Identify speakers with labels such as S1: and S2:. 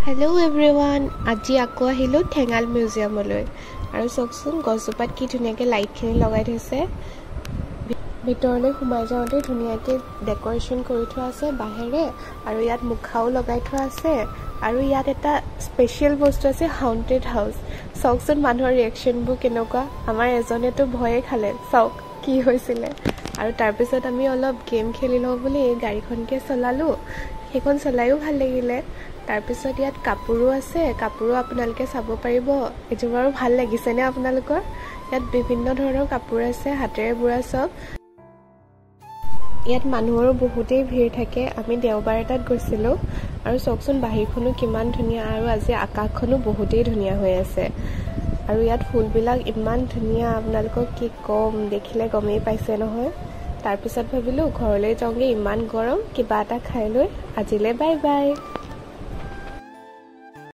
S1: Hello' everyone, আজি আকৌ আহিলোঁ ঠেঙাল মিউজিয়ামলৈ। আৰু চাওকচোন গছজোপাত কি ধুনীয়াকৈ লাইটখিনি লগাই থৈছে। ভিতৰলৈ সোমাই যাওঁতে ধুনীয়াকৈ ডেক'ৰেশ্যন কৰি থোৱা আছে বাঁহেৰে, আৰু ইয়াত মুখাও লগাই থোৱা আছে। আৰু ইয়াত এটা স্পেচিয়েল বস্তু আছে, হাউণ্টেড হাউচ। চাওকচোন মানুহৰ ৰিয়েকশ্যনবোৰ কেনেকুৱা। আমাৰ এজনেতো ভয়ে খালে, চাওক কি হৈছিলে। আৰু তাৰপিছত আমি অলপ গেম খেলি লওঁ বুলি এই গাড়ীখনকে চলালোঁ। সেইখন চলায়ো ভাল লাগিলে। তাৰপিছত ইয়াত কাপোৰো আছে, কাপোৰো আপোনালোকে চাব পাৰিব। এইযোৰ বাৰু ভাল লাগিছেনে আপোনালোকৰ? ইয়াত বিভিন্ন ধৰণৰ কাপোৰ আছে, হাতেৰে বোৱা চব। ইয়াত মানুহৰো বহুতেই ভিৰ থাকে। আমি দেওবাৰ এটাত গৈছিলোঁ। আৰু চাওকচোন বাহিৰখনো কিমান ধুনীয়া, আৰু আজি আকাশখনো বহুতেই ধুনীয়া হৈ আছে। আৰু ইয়াত ফুলবিলাক ইমান ধুনীয়া, আপোনালোকক কি ক'ম, দেখিলে গমেই পাইছে নহয়। তাৰপিছত ভাবিলোঁ ঘৰলৈ যাওঁগৈ, ইমান গৰম, কিবা এটা খাই লৈ আজিলৈ বাই বাই।